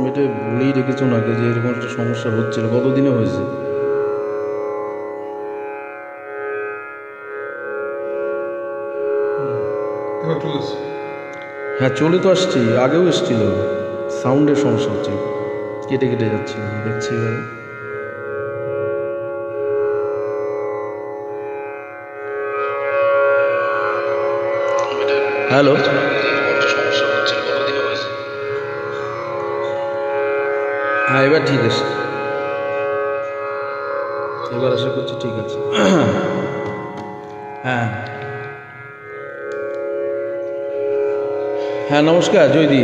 এটা বলেই রেখেছো নাকি যে এরকম একটা সমস্যা হচ্ছিল? কতদিনে হয়েছে? হ্যাঁ, চলে তো আসছি, আগেও এসেছিল। সাউন্ডের সমস্যা হচ্ছে, কেটে কেটে যাচ্ছিল, দেখছি এবারে। হ্যালো, হ্যাঁ এবার ঠিক আছে, এবার আশা করছি ঠিক আছে। হ্যাঁ হ্যাঁ, নমস্কার জয়দি।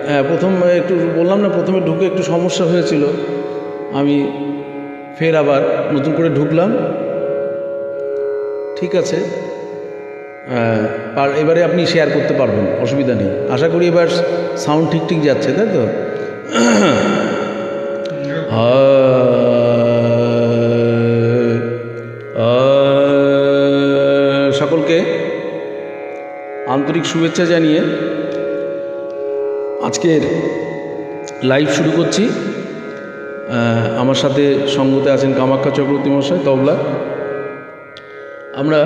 হ্যাঁ, প্রথম একটু বললাম না, প্রথমে ঢুকে একটু সমস্যা হয়েছিল, আমি ফের আবার নতুন করে ঢুকলাম। ঠিক আছে, এবারে আপনি শেয়ার করতে পারবেন, অসুবিধা নেই। আশা করি এবার সাউন্ড ঠিক ঠিক যাচ্ছে, তাই তো? সকলকে আন্তরিক শুভেচ্ছা জানিয়ে আজকের লাইভ শুরু করছি। আমার সাথে সঙ্গতে আছেন কামাখ্যা চক্রবর্তী মহাশয়, তবলা। আমরা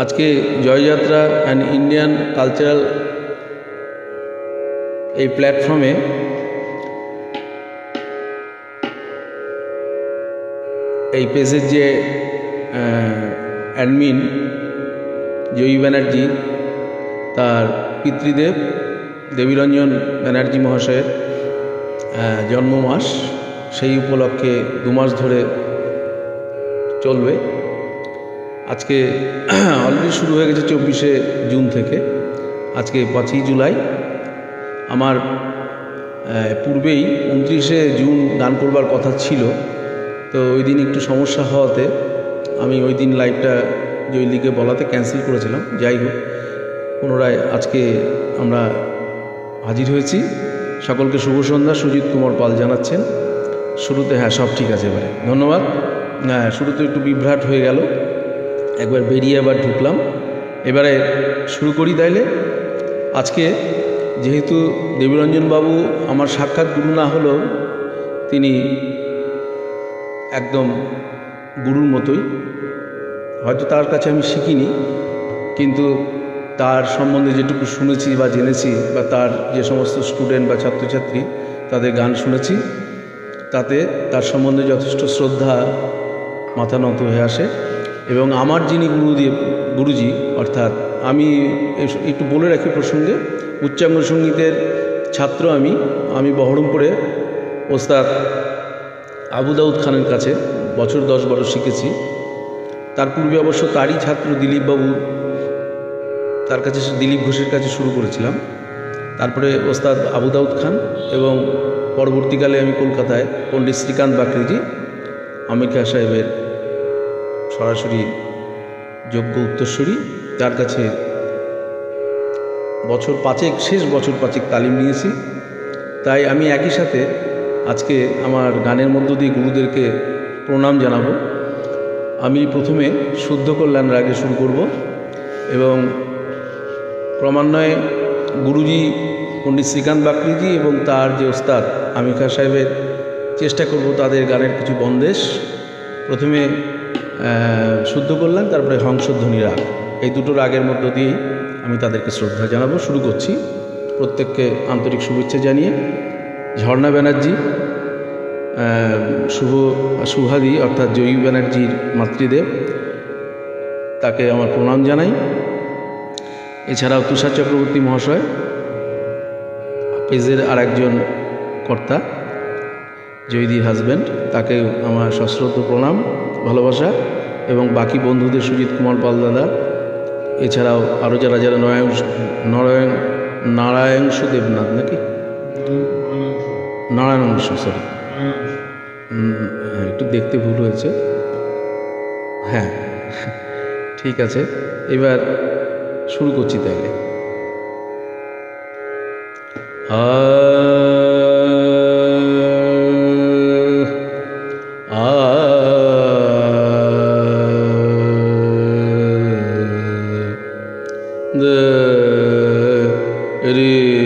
আজকে জয়যাত্রা অ্যান্ড ইন্ডিয়ান কালচারাল এই প্ল্যাটফর্মে এই পেজের যে অ্যাডমিন জয়ী ব্যানার্জি, তার পিতৃদেব দেবীরঞ্জন ব্যানার্জি মহাশয়ের জন্ম মাস, সেই উপলক্ষে 2 মাস ধরে চলবে। আজকে অলরেডি শুরু হয়ে গেছে 24শে জুন থেকে, আজকে 5ই জুলাই। আমার পূর্বেই 29শে জুন গান করবার কথা ছিল, তো ওই দিন একটু সমস্যা হওয়াতে আমি ওই দিন লাইভটা জয়লিকে বলাতে ক্যান্সেল করেছিলাম। যাই হোক, পুনরায় আজকে আমরা হাজির হয়েছি। সকলকে শুভ সন্ধ্যা। সুজিত কুমার পাল জানাচ্ছেন শুরুতে। হ্যাঁ, সব ঠিক আছে এবারে, ধন্যবাদ। হ্যাঁ, শুরুতে একটু বিভ্রাট হয়ে গেল, একবার বেরিয়ে আবার ঢুকলাম। এবারে শুরু করি তাইলে। আজকে যেহেতু দেবীরঞ্জনবাবু আমার সাক্ষাৎ গুরু না হলেও তিনি একদম গুরুর মতোই। হয়তো তার কাছে আমি শিখিনি, কিন্তু তার সম্বন্ধে যেটুকু শুনেছি বা জেনেছি, বা তার যে সমস্ত স্টুডেন্ট বা ছাত্রছাত্রী তাদের গান শুনেছি, তাতে তার সম্বন্ধে যথেষ্ট শ্রদ্ধা মাথা নত হয়ে আসে। এবং আমার যিনি গুরুজি, অর্থাৎ আমি একটু বলে রাখি প্রসঙ্গে, উচ্চাঙ্গ সঙ্গীতের ছাত্র আমি বহরমপুরে ওস্তাদ আবু দাউদ খানের কাছে বছর 10-12 শিখেছি। তার পূর্বে অবশ্য তারই ছাত্র দিলীপবাবু, তার কাছে, দিলীপ ঘোষের কাছে শুরু করেছিলাম। তারপরে ওস্তাদ আবু দাউদ খান, এবং পরবর্তীকালে আমি কলকাতায় পণ্ডিত শ্রীকান্ত বাকরিজি, আমির খাঁ সাহেবের সরাসরি যোগ্য উত্তরসূরি, তার কাছে শেষ বছর 5 তালিম নিয়েছি। তাই আমি একই সাথে আজকে আমার গানের মধ্য দিয়ে গুরুদেরকে প্রণাম জানাবো। আমি প্রথমে শুদ্ধ কল্যাণ রাগে শুরু করব, এবং ক্রমান্বয়ে গুরুজি পণ্ডিত শ্রীকান্ত বাকরিজি এবং তার যে ওস্তাদ আমির খাঁ সাহেবের চেষ্টা করব তাদের গানের কিছু বন্দেশ। প্রথমে শুদ্ধ কল্যাণ, তারপরে হংসধ্বনি রাগ, এই দুটো রাগের মধ্য দিয়েই আমি তাদেরকে শ্রদ্ধা জানাবো। শুরু করছি, প্রত্যেককে আন্তরিক শুভেচ্ছা জানিয়ে। ঝর্ণা ব্যানার্জি, শুভাদি অর্থাৎ জয়ী ব্যানার্জির মাতৃদেব, তাকে আমার প্রণাম জানাই। এছাড়াও তুষার চক্রবর্তী মহাশয়, পেজের আরেকজন কর্তা, জয়ীদির হাজব্যান্ড, তাকে আমার সশ্রদ্ধ প্রণাম, ভালোবাসা। এবং বাকি বন্ধুদের, সুজিত কুমার পাল দাদা, এছাড়াও আরও যারা নারায়ণশু দেবনাথ, নাকি নারায়ণংশ, সরি, একটু দেখতে ভুল হয়েছে। হ্যাঁ, ঠিক আছে, এবার শুরু করছি তাইলে। रे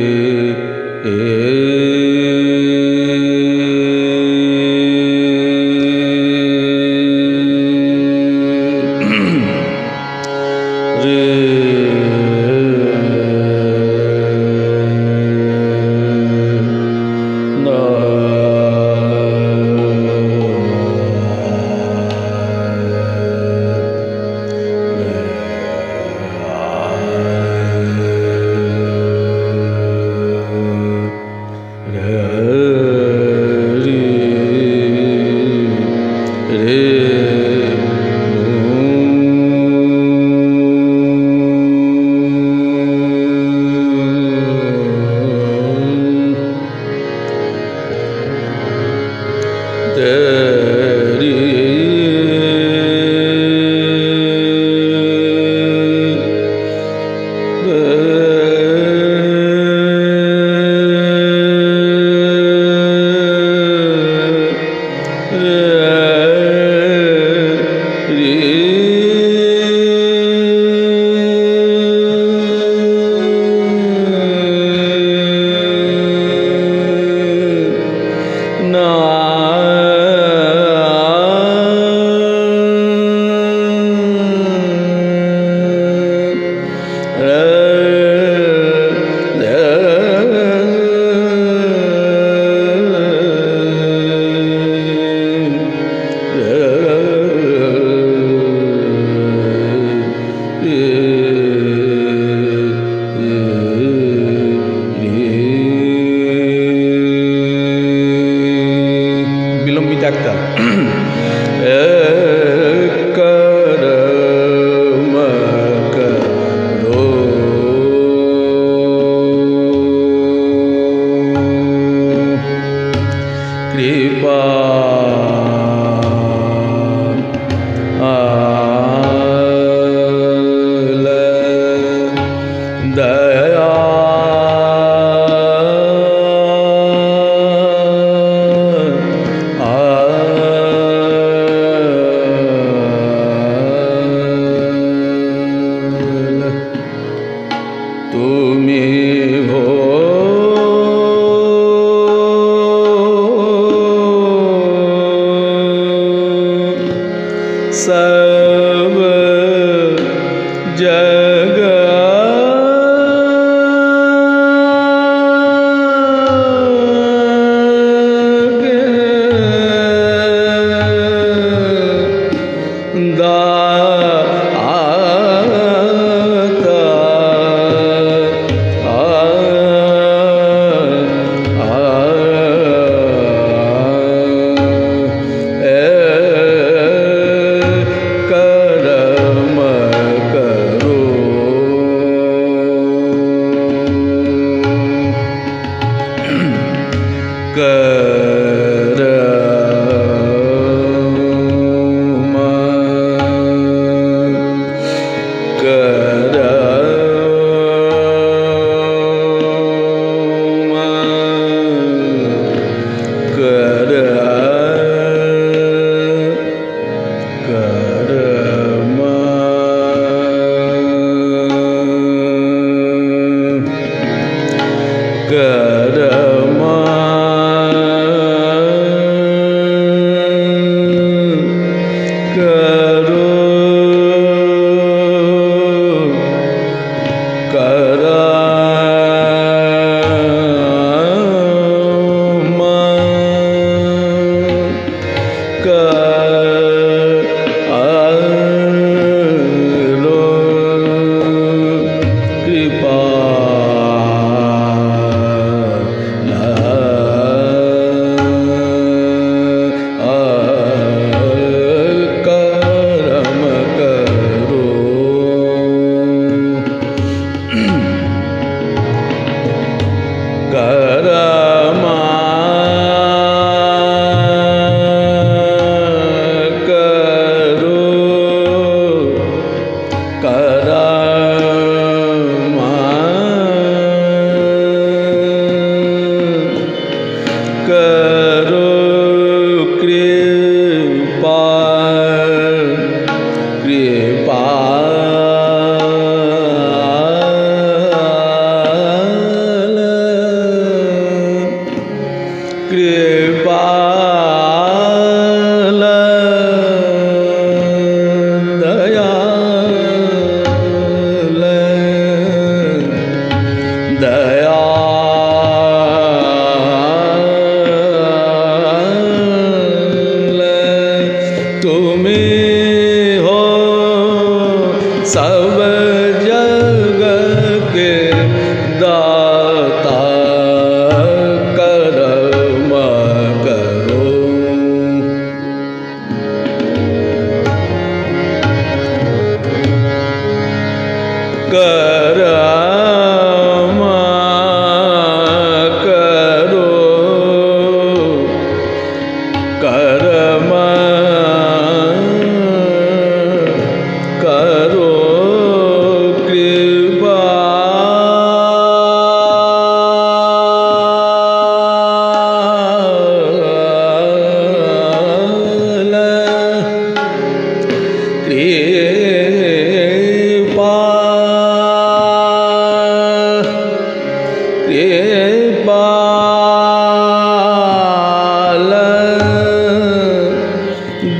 कृपाल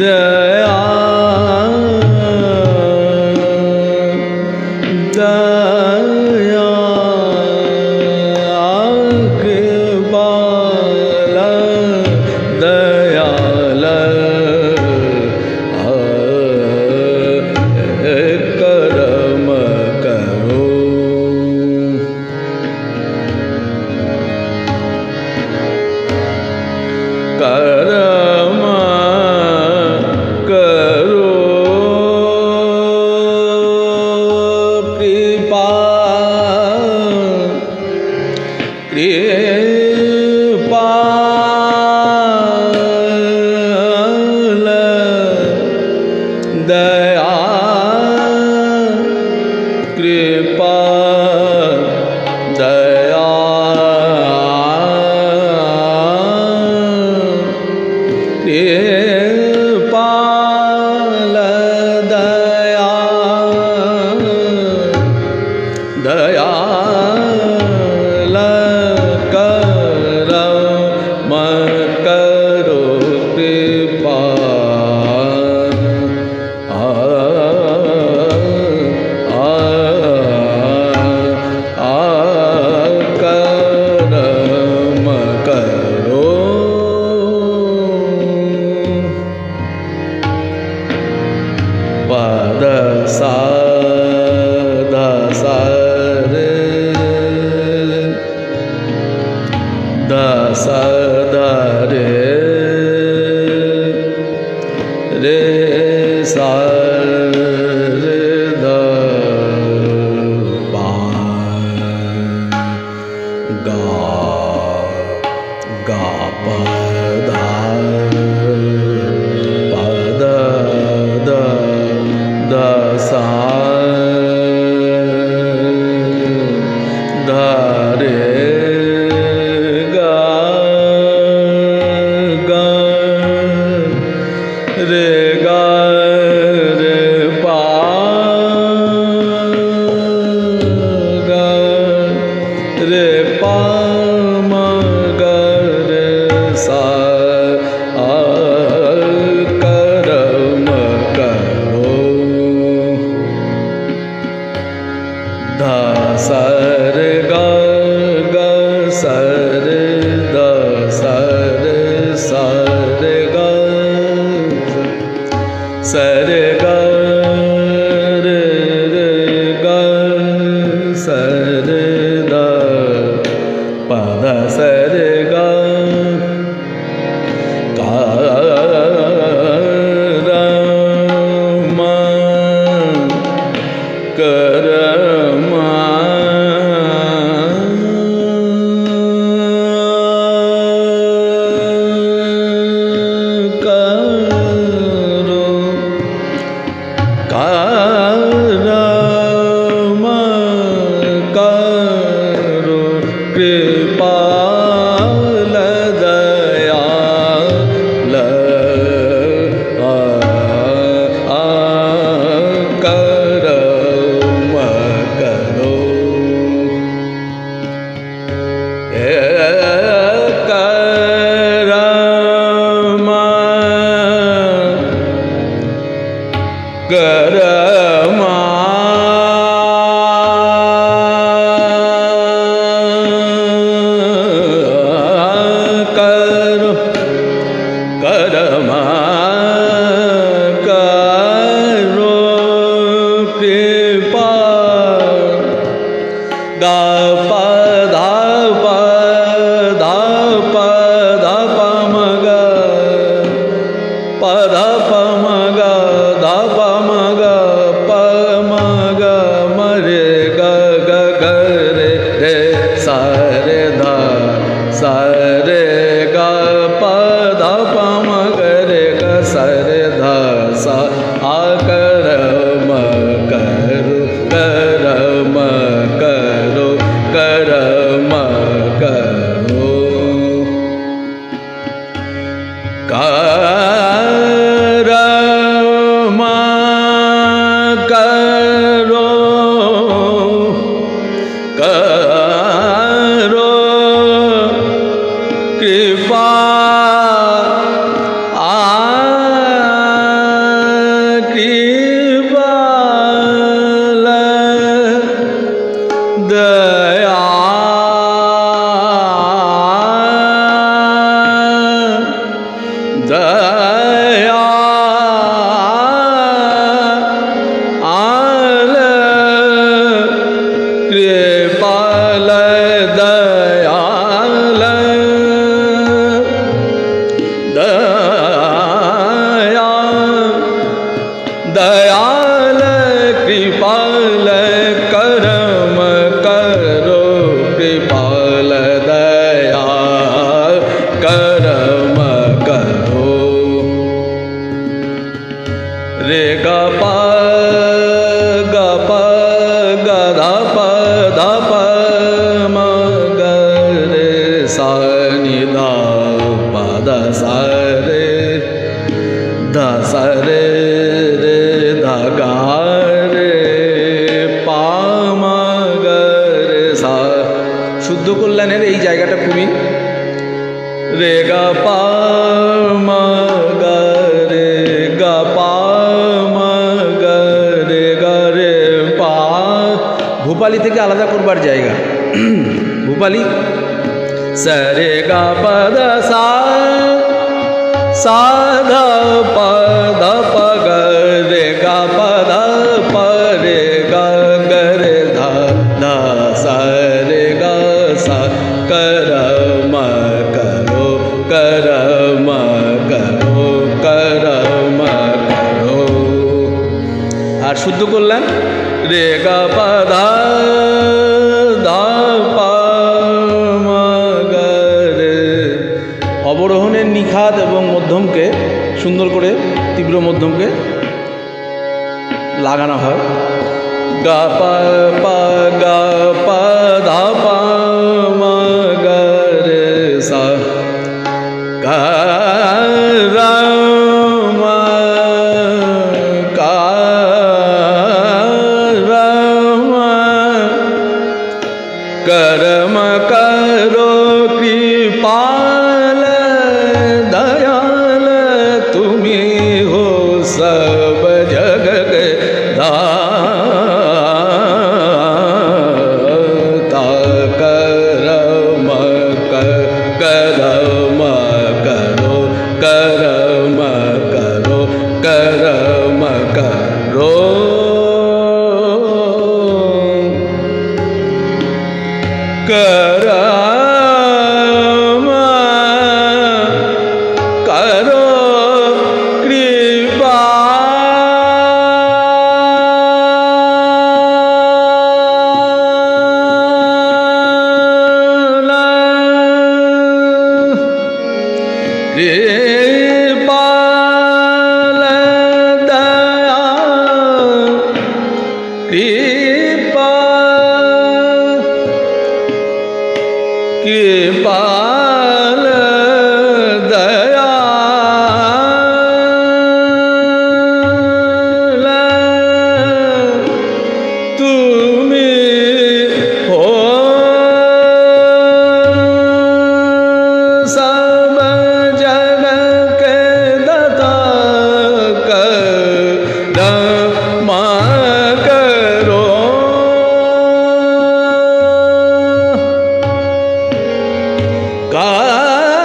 दया दया कृपाल दयाल करम करो करम करो कृपा कृपाल दया कृपा दया कृपाल दया दयाल करम करो कृपा करम करो पद सा ध सा रे ध सा ध रे रे सा रे ध पा गा गा प धा पद द द सा ध रे गा गा रे गा रे पा गा रे पा म ग रे सा करम करो ध सर ग ग सर द सर सर ग सर ग रे रे ग सर द पद सर ग करम करम करो करम करो कृपाल दयाल करम करो करम करम कृपा कृपाल दया कृपाल दयाल दयाल कृपाल करम करो कृपाल दया करम करो रे ग प ग ध प ध प म ग रे सा नि ध प ध सा रे ध सा रे रे ध ग रे পা ম গ রে সা। শুদ্ধ কল্যাণের এই জায়গাটা খুবই রে গ পা ম গ রে গ পা ম গ রে গ রে পা। ভূপালী থেকে আলাদা করবার জায়গা। ভূপালী সা রে গ প দ সা সা ধ প ধ প গ রে গ প ধ প রে গ গ রে ধ ধ সা রে গ সা করম করো করম করো করম করো। আর শুদ্ধ করলেন রে গ প ধ ধ প ম গ রে। অবরোহণের নিখাত এবং মধ্যমকে সুন্দর করে তীব্র মধ্যমকে লাগানো হয়। গ প প গ প ধ প ম গ রে সা গ র ম গ র ম करम करो कृपाल दयाल तुम्ही हो सब जग के दाता। करम करम करो करम करो करम करो करम करो कृपा कृपाल दया कृपा कृपाल दयाल तुम्ही हो सब जग के दाता। करम करो करम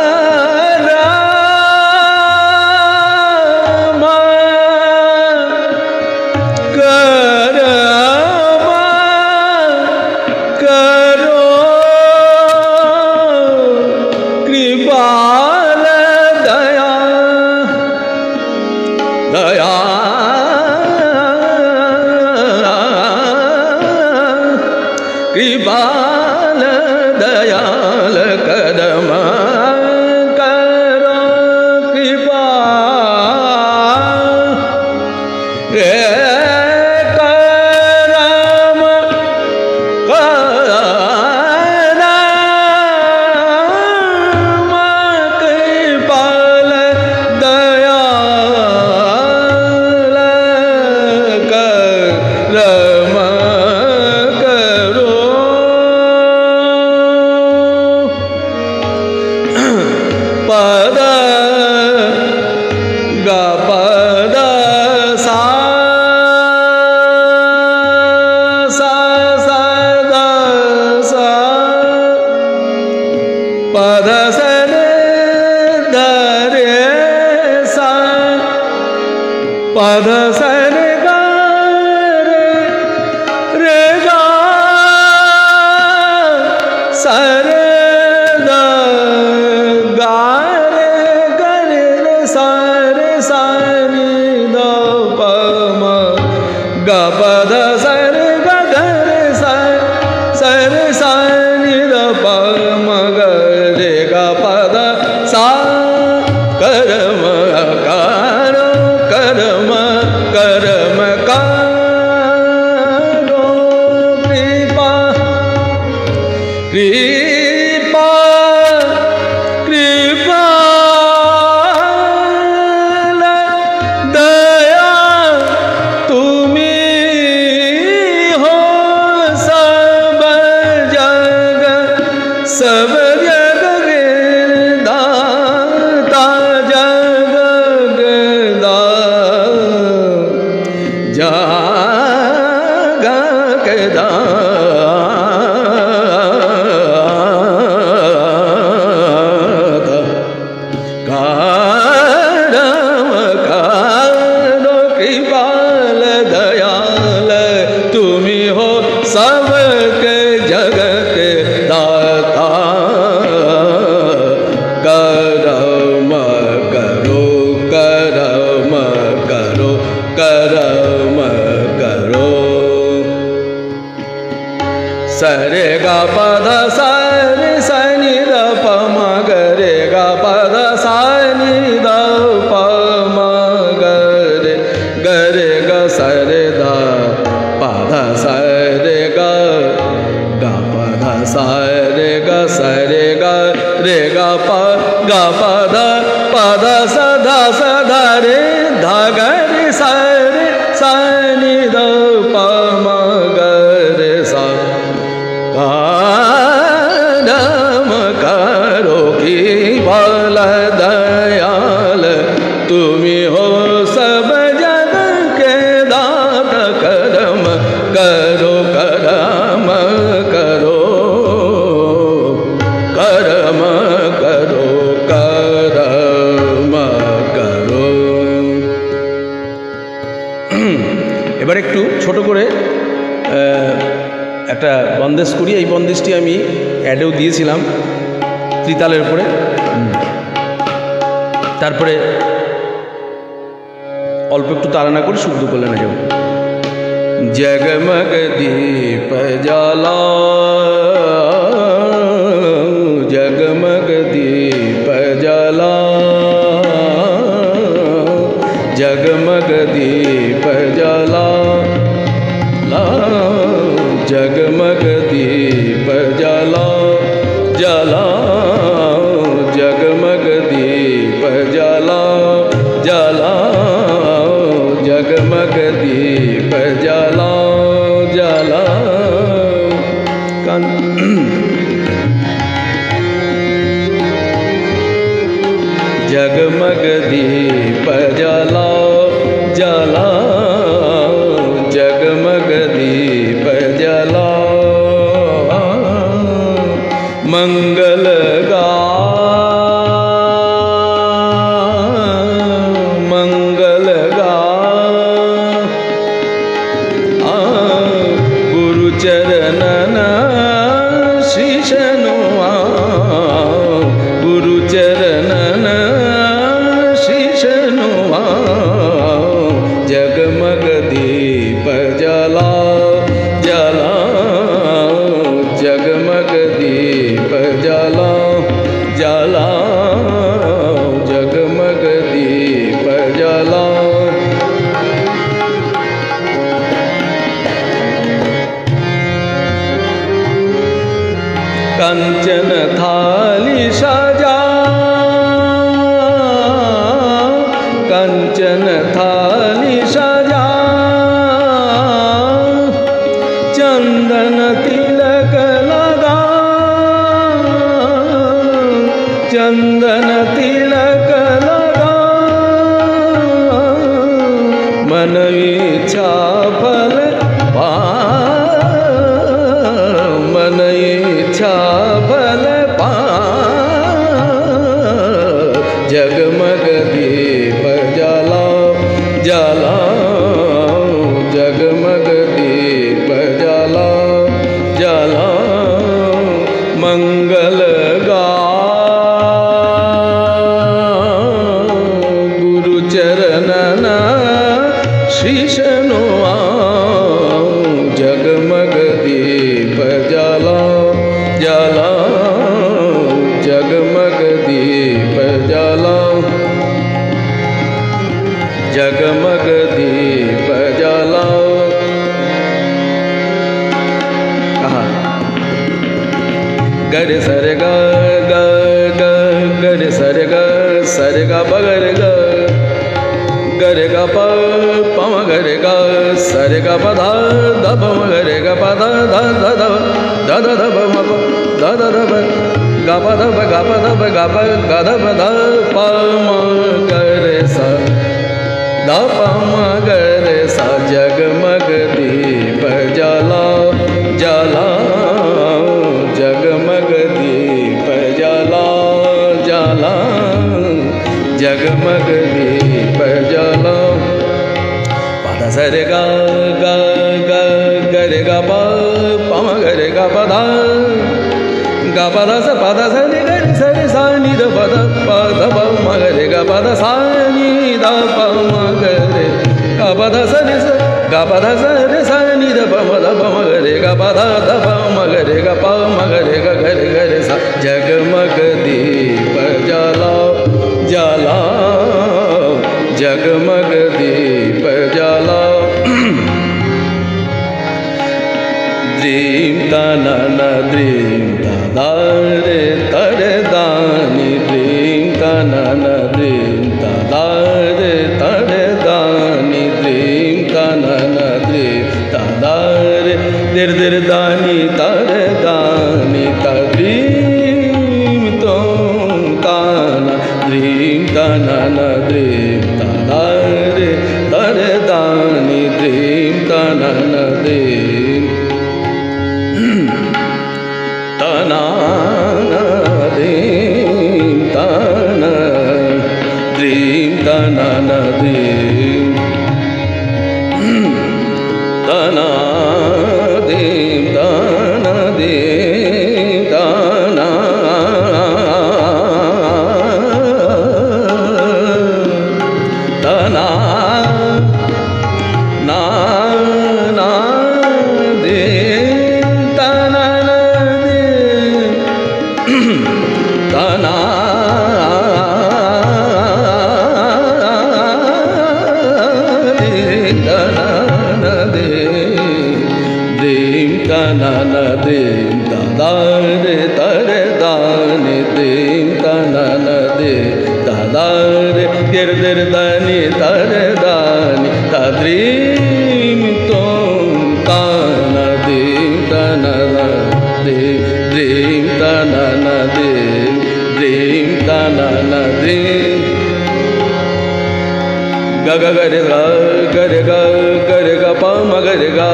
करम करो कृपाल दया दया कृपाल दयाल करम पध सरे धरे सा पध सरे गा रे गा सरे द गा रे गा रे सा रे सा नि द प म ग पध सरे गा ग रे सा सरे सा नि द प म ग रे गा पद सा करम कारो करम करम कारो कृपा कृपा कृपा दया तुम्ही हो सब जग के दाता जग के दाता जग के दाता कारम कारो कृपाल दयाल तुम्ही हो सबके जगत दाता करम करो करम करो करम करो सरे गा पद सनि सनि द प म ग रे गा पद सनि द प म ग रे ग सरे द पद सरे ग गा पद सरे ग सरे ग रे ग प ग पद पद स ध रे ध ग रे सरे सनि द प म ग रे सा कारम करो की बल दयाल तुम्ही हो सब जग के दात करम करो करम करो करम करो करम करो। এবার একটু ছোট করে একটা বন্দেশ করি। এই বন্দেশটি আমি অ্যাডেও দিয়েছিলাম ত্রিতালের উপরে। তারপরে অল্প একটু তাড়না করে শুদ্ধ করলে না যাব। जगमग दीप जला जगमग दीप जला जगमग दीप जला जगमग दीप जला जला जगमग दीप जला जला जगमग दीप जला जला जगमग दीप जला जला जगमग दीप जला मंगल गा मंगल गा गुरु चरणन शीशनुआ गुरु चरणन शीशनुआ जगमग दीप जला जला जगमग दीप जला जला जगमग दीप जला कंचन थाली सजा कंचन थाली सजा चंदन तिलक लगा चंदन तिलक लगा मन इच्छा फल पा मन इच्छा फल पा sare ga pa ga re ga pa ma ga re ga sare ga pa da pa ma ga re ga pa da da pa ma pa da pa ga pa da pa ga pa da pa ga pa ga da pa da pa ma ga re sa da pa ma ga re sa जगमग दीप जला जला जगमग दीप जला जला जगमग दीप जला पद सरे गा गा गा ग रे गा पा म ग रे गा पा धा गा पा धा सा पा धा सा नि ग रे सा रे सा नि ध पा धा म ग रे गा पा धा सा नि ध पा म ग रे गा पा धा सा नि सा गा पा धा सा रे सा नि ध पा म ग रे गा पा धा ध पा म ग रे गा पा म ग रे गा ग रे सा जगमग दीप जला जला जगमग दीप जला द्रीम तनन द्रीम तदारे तरे दानी द्रीम तनन द्रीम तदारे तरे दानी द्रीम तनन द्रीम तदारे दिर दिर दानी तरे दानी तद्रीम तुम ताना द्रीम तनन द्रीम तदारे तरे दानी द्रीम तनन द्रीम तना द्रीम तना द्रीम तना द्रीम तना द्रीम तना द्रीम तना तना ना ना तना द्रीम तनन द्रीम तदारे तरे दानी द्रीम तनन द्रीम तदारे दिर दिर दानी तरे दानी तद्रीम तुम ताना द्रीम तनन द्रीम तनन द्रीम तनन द्रीम ग ग ग रे गा पा म ग रे गा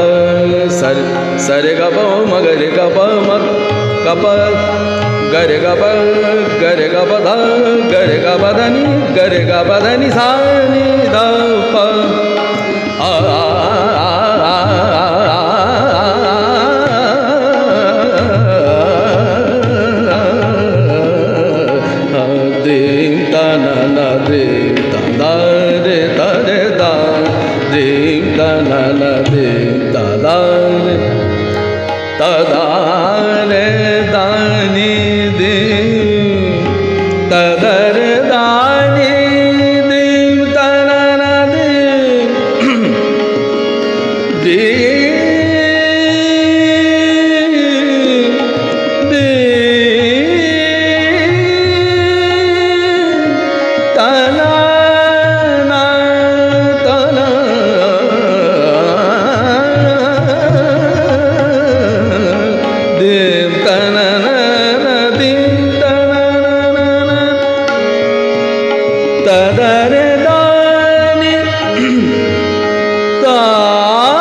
सरे गा पा म ग रे गा पा म ग पा ग रे गा पा धा ग रे गा पा धा नि ग रे गा पा धा नि सा नि ध पा आ द्रीम तनन द्रीम तदारे तरे दा द्रीम तनन द्रीम तदारे तदारे दानी द्रीम तदरे दानी द्रीम तनन द्रीम तदरे दानी ता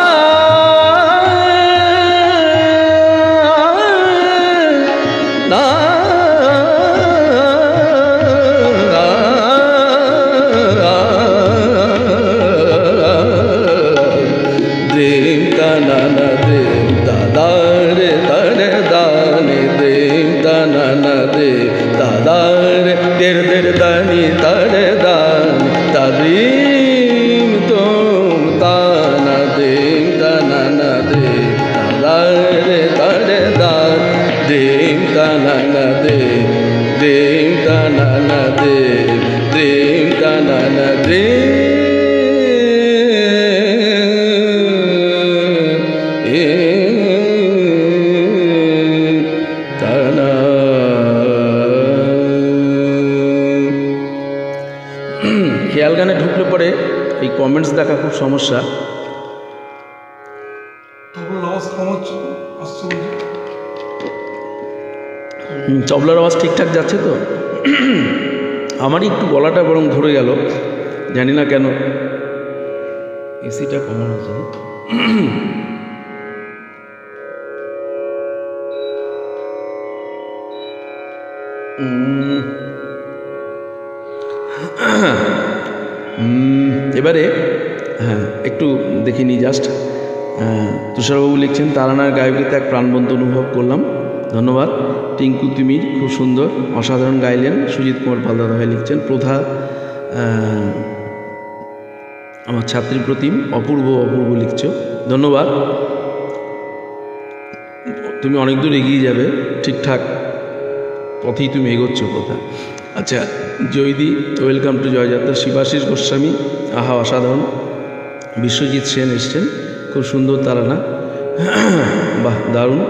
ना द्रीम तनन द्रीम तदारे तरे दानी द्रीम तनन द्रीम तदारे दिर दिर दानी तरे दानी तद्रीम तुम ताना द्रीम तनन द्रीम तदारे तरे दानी द्रीम तनन द्रीम तनन द्रीम तनन द्रीम পরে এই কমেন্টস দেখা খুব সমস্যা। তবলার আওয়াজ ঠিকঠাক যাচ্ছে তো? আমারই একটু গলাটা বরং ধরে গেল, জানি না কেন। এসিটা কমন আছে। এবারে হ্যাঁ একটু দেখিনি জাস্ট। তুষারবাবু লিখছেন, তারানার গায়কিতে এক প্রাণবন্ত অনুভব করলাম, ধন্যবাদ। টিঙ্কু তিমির খুব সুন্দর, অসাধারণ গাইলেন। সুজিত কুমার পাল দাদাভাই লিখছেন, প্রধা আমার ছাত্রী প্রতিম, অপূর্ব অপূর্ব লিখছো, ধন্যবাদ। তুমি অনেক দূর এগিয়ে যাবে, ঠিকঠাক পথেই তুমি এগোচ্ছ প্রথা। আচ্ছা, জয়দি ওয়েলকাম টু জয়যাত্রা। শিবাশিস গোস্বামী, আহা অসাধারণ। বিশ্বজিৎ সেন এসছেন, খুব সুন্দর তারানা, বাহ দারুণ।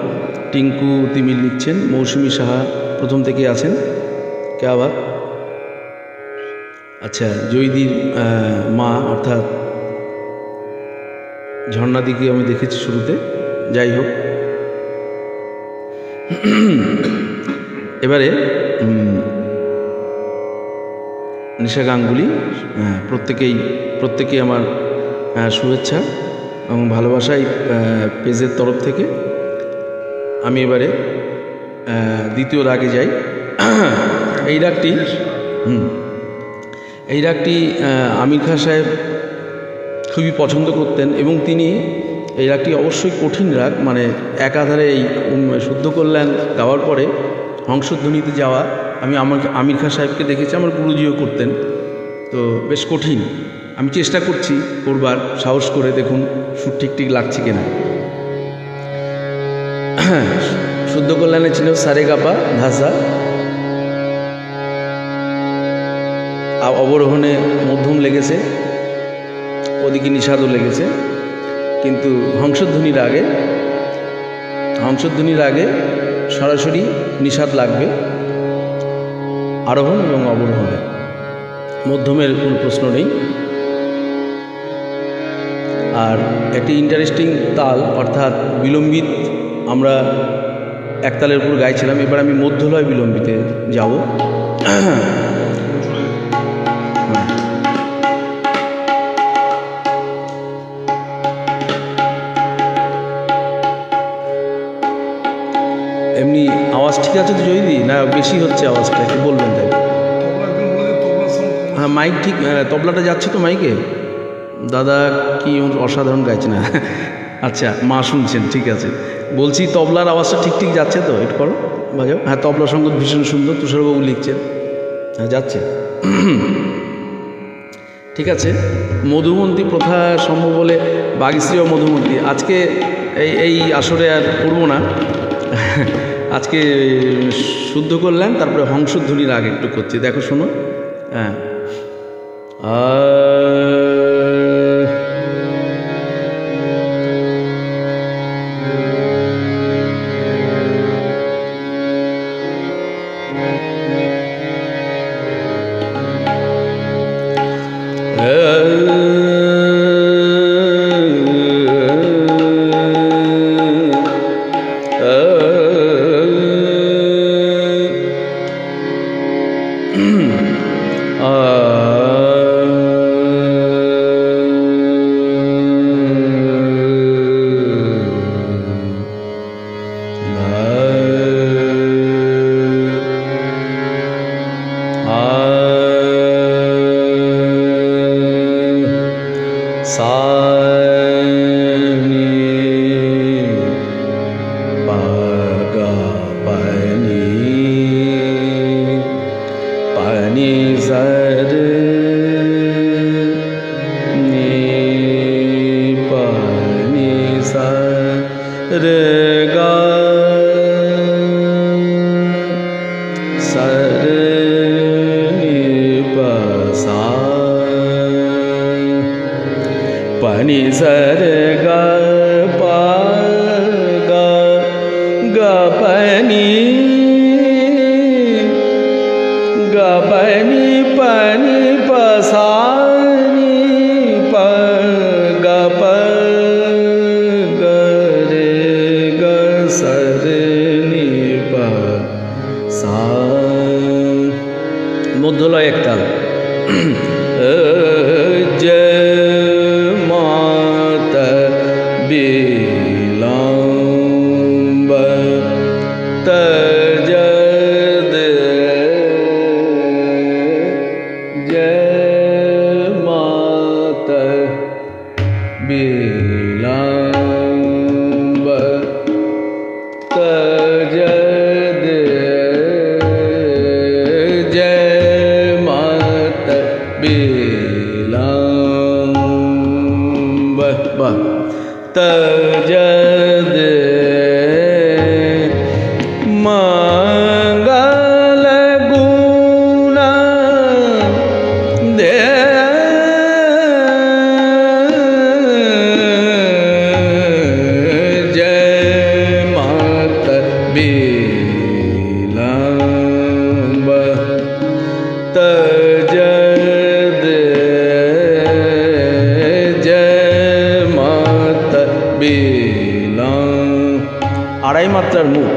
টিঙ্কু তিমির লিখছেন, মৌসুমী সাহা প্রথম থেকে আছেন, কে আবার। আচ্ছা, জয়দির মা অর্থাৎ ঝর্ণাদিকে আমি দেখেছি শুরুতে, যাই হোক। এবারে নিশা গাঙ্গুলি, প্রত্যেকেই আমার শুভেচ্ছা এবং ভালোবাসাই পেজের তরফ থেকে। আমি এবারে দ্বিতীয় রাগে যাই। এই রাগটি আমির খান সাহেব খুবই পছন্দ করতেন এবং তিনি এই রাগটি অবশ্যই কঠিন রাগ, মানে একাধারে এই শুদ্ধ কল্যাণ গাওয়ার পরে হংসধ্বনিতে যাওয়া। আমি আমির খান সাহেবকে দেখেছি, আমার গুরুজিও করতেন, তো বেশ কঠিন। আমি চেষ্টা করছি করবার, সাহস করে দেখুন সুর ঠিক লাগছে কিনা। শুদ্ধ কল্যাণে ছিল সারেগাপা ধাসা, অবরোহণে মধ্যম লেগেছে, ওদিকে নিষাদও লেগেছে, কিন্তু হংসধ্বনির আগে সরাসরি নিষাদ লাগবে আরোহণ এবং অবরোহণে, মধ্যমের কোনো প্রশ্ন নেই। আর একটি ইন্টারেস্টিং তাল অর্থাৎ বিলম্বিত আমরা এক তালের উপর গাইছিলাম, এবার আমি মধ্যলয় বিলম্বিতে যাব। এমনি আওয়াজ ঠিক আছে তো জয়দি, না বেশি হচ্ছে আওয়াজটা, একটু বলবেন তাই? হ্যাঁ মাইক ঠিক, তবলাটা যাচ্ছে তো মাইকে? দাদা কি অসাধারণ গাইছে না? আচ্ছা, মা শুনছেন, ঠিক আছে। বলছি তবলার আওয়াজটা ঠিক যাচ্ছে তো? একটু করো, বাজাও। হ্যাঁ, তবলা সঙ্গীত ভীষণ সুন্দর, তুষারবাবু লিখছেন। হ্যাঁ যাচ্ছে, ঠিক আছে। মধুমন্তী প্রথা সম্ভব বলে বাগিশ্রী ও মধুমন্তী আজকে এই আসরে আর করবো না। আজকে শুদ্ধ করলেন, তারপরে হংসধ্বনির আগে একটু করছি, দেখো শোনো। হ্যাঁ, pani sare ga pa ga ga pani pa sa ni মধ্যলয় একতাল। জয় মাতা বিলম্ব তজদ, জয় মাতা বিলম্ব তজদ, জয় মাতা বিলম্ব তজদ, মঙ্গল গুণ দে বিলম্ব তজদ, জয় মাতা বিলম্ব। আড়াই মাত্রার মুখ।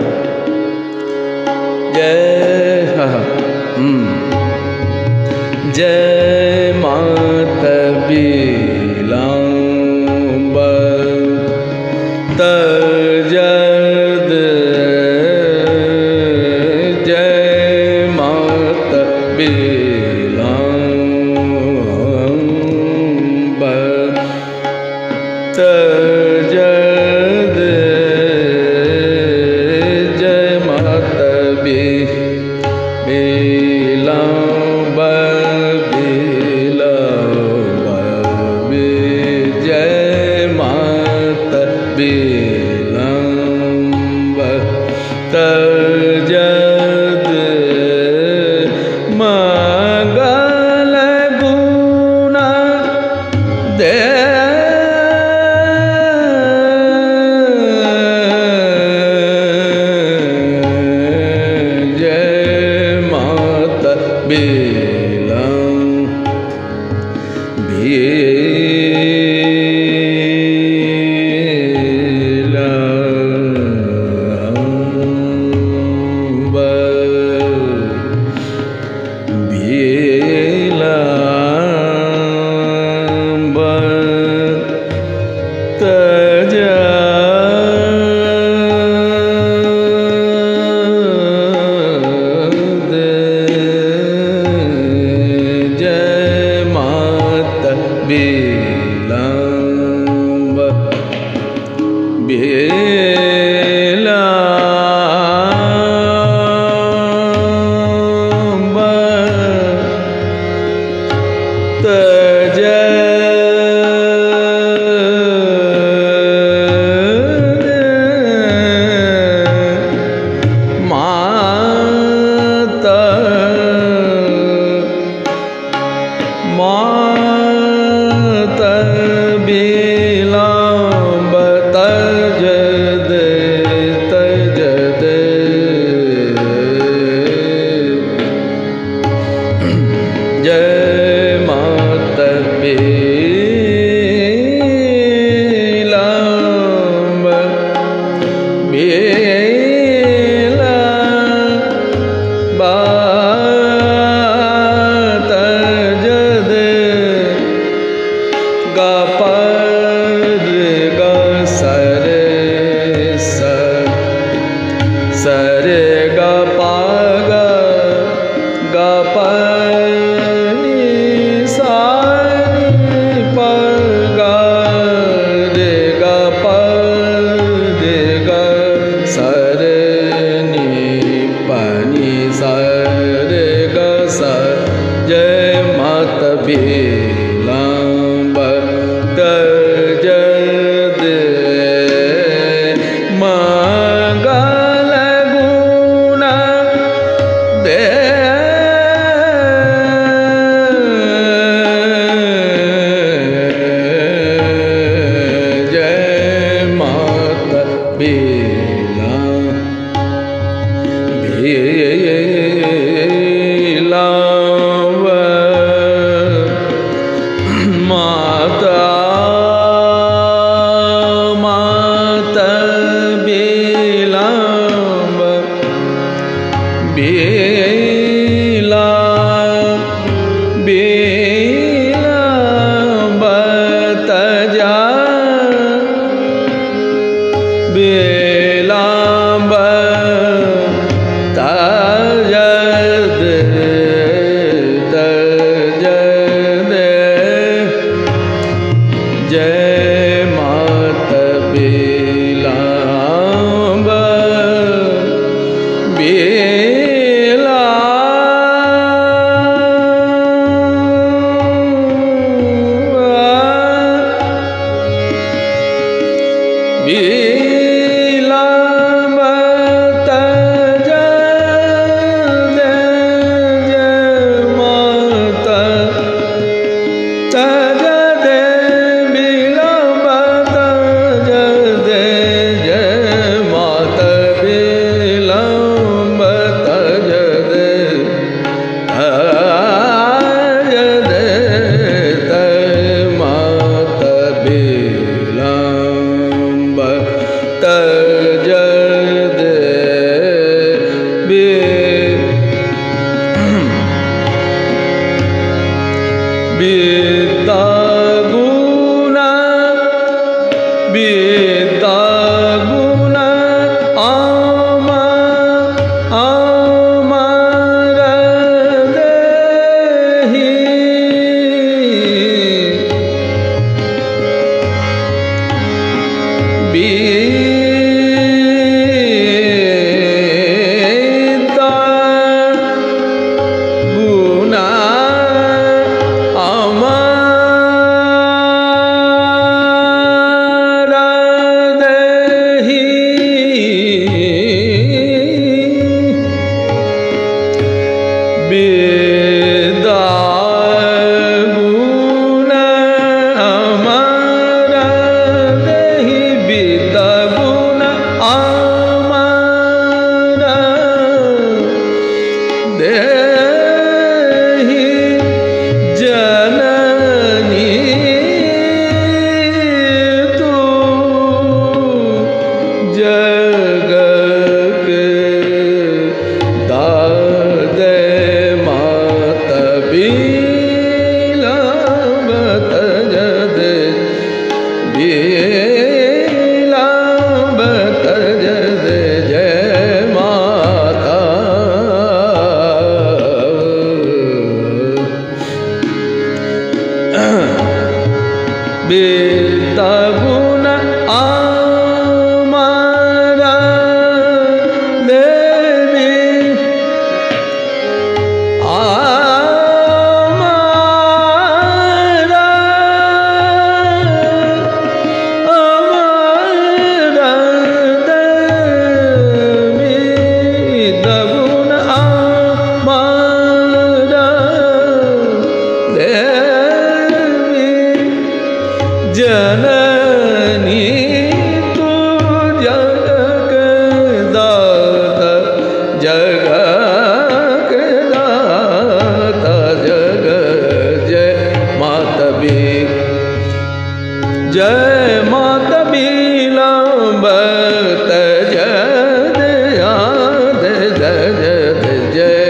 জয় মাতা বিলম্ব তজদ, জয় মাতা বিলম্ব তজদ, জয় মাতা বিলম্ব বিলম্ব, জয় মাতা বিলম্ব তজদ, মঙ্গল গুণ দে be Vitta guna, vitta guna, amara dehi. Vitta guna, amara dehi. Vitta guna, amara dehi. Vitta guna, amara dehi. Janani tu जग के दादे मात बिलंबत जदे बिलंबत जदे जय माता Vitta guna, amara devi. Amara, amara devi. Vitta guna, amara devi. जननी तू जग के दाता, जग के दाता, जग जय माता बी, जय माता बिलंबत जद याद जय जय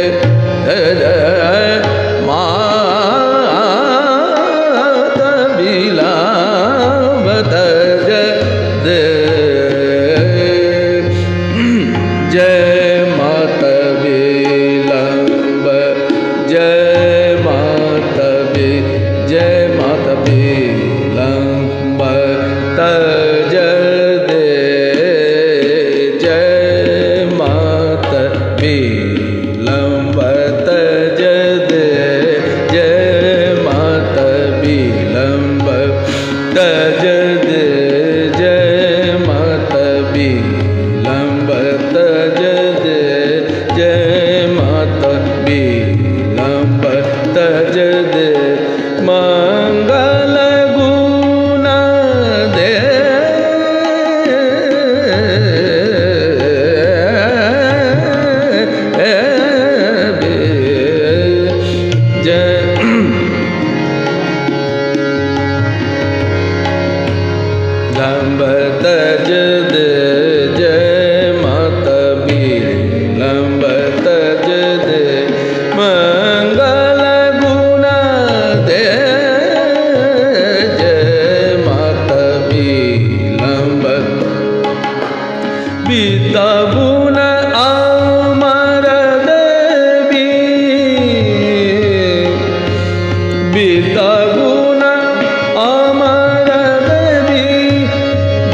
माता बिलंबत जद जय माता बिलंब जय माता बिलंब तजद जय माता बिलंब तजद जय माता बिलंब तजद जय माता बिलंब तजद जय माता बिलंब तजद मंगल गुण दे लंब तजद जय माता बिलंब तजद मंगल गुण दे जय माता बिलंब विद्या गुण अमर देवी विद्या गुण अमर देवी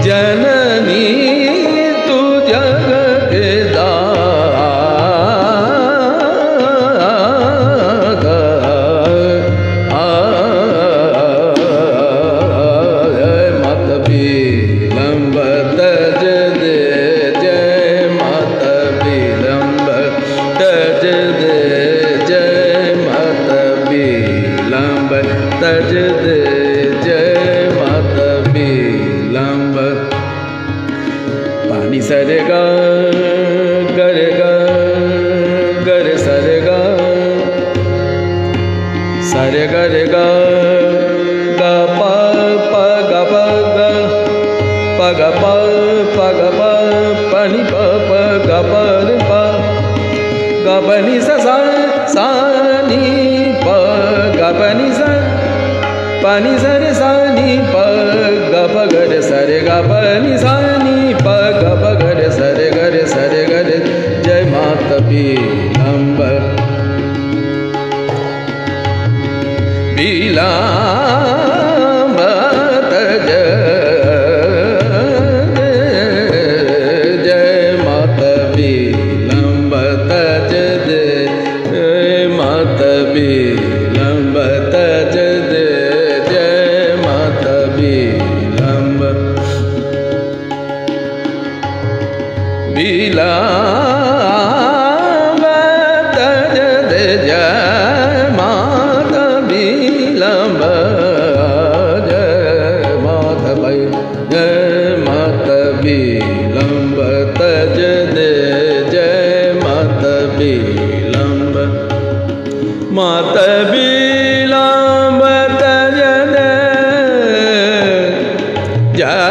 जननी तू जग के दाता जय माता बिलंब तजद जय माता बिलंब तजद जय माता बिलंब तजद जय माता बिलंब पानी सरेगा गरेगा गर सरेगा सरे गरेगा गा पा पा गा पा गा पा गा पा पानी पा पा गा पा रे पा गा पनी सा सा नी पा गा पनी सा pani sa re sa ni pa ga pa ga re sa re ga pa ni sa ni pa ga pa ga re sa re ga re sa re ga re jai mata bilamba bilamba taj jai mata bilamba taj de mata bilamba taj de jai mata bilamba bilamba taj de jai mata bilamba jai mata bai jai mata bilamba taj de jai mata bilamba mata bilamba taj de jai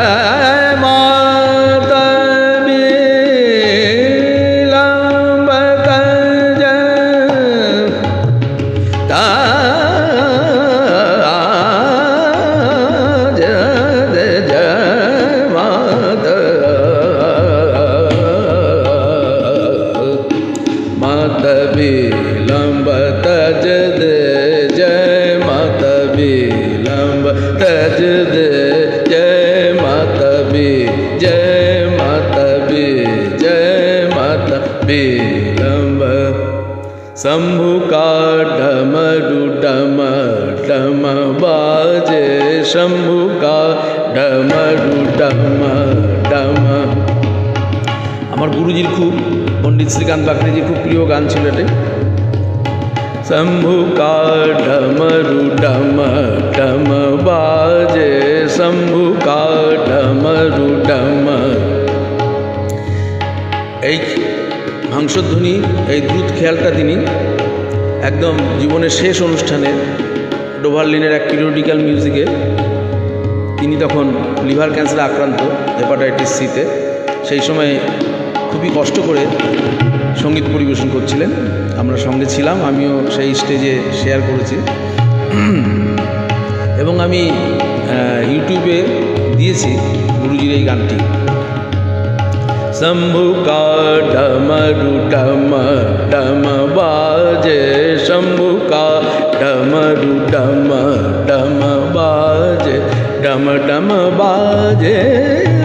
mata bilamba taj mata bilamba taj de jai mata bilamba taj de jai mata bi jai mata bi jai mata bilamba Shambhu का डमरू डम डम बाजे शंभु का डमरू डम डम আমার গুরুজির খুব পণ্ডিত শ্রীকান্ত বাগড়িজির খুব প্রিয় গান ছিল এটি शंभु का डमरू डम डम बाजे शंभु का डमरू डम এই হাংসধ্বনি এই দ্রুত খেয়ালটা তিনি একদম জীবনের শেষ অনুষ্ঠানে ডোভারলিনের এক পিরিয়ডিক্যাল মিউজিকে তিনি তখন লিভার ক্যান্সারে আক্রান্ত হেপাটাইটিস সিতে সেই সময় খুবই কষ্ট করে সঙ্গীত পরিবেশন করছিলেন আমরা সঙ্গে ছিলাম আমিও সেই স্টেজে শেয়ার করেছি এবং আমি ইউটিউবে দিয়েছি গুরুজির এই গানটি शंभु का डमरू डम डम बाजे शंभु का डमरू डम डम बाजे डम डम बाजे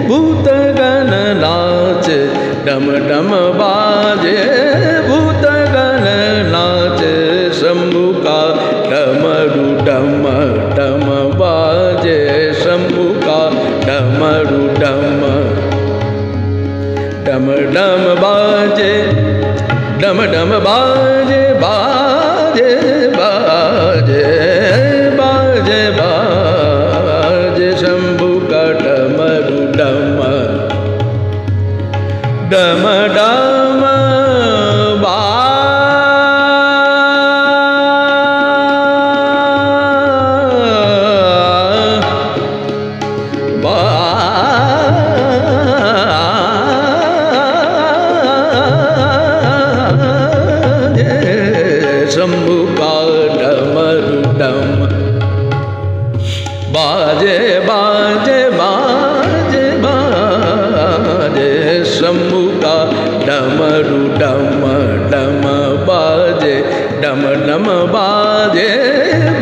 भूत गण नाचे डम डम बाजे भूत गण नाचे शंभु का डमरू डम डम बाजे शंभु का डमरू डम डम डम बाजे डम डम बाजे बाजे बाजे बाजे बाजे शंभु का डमरू डम डम डम शंभु का डमरू डम बाजे बाजे बाजे बाजे शंभु का डमरू डम डम बाजे डम डम बाजे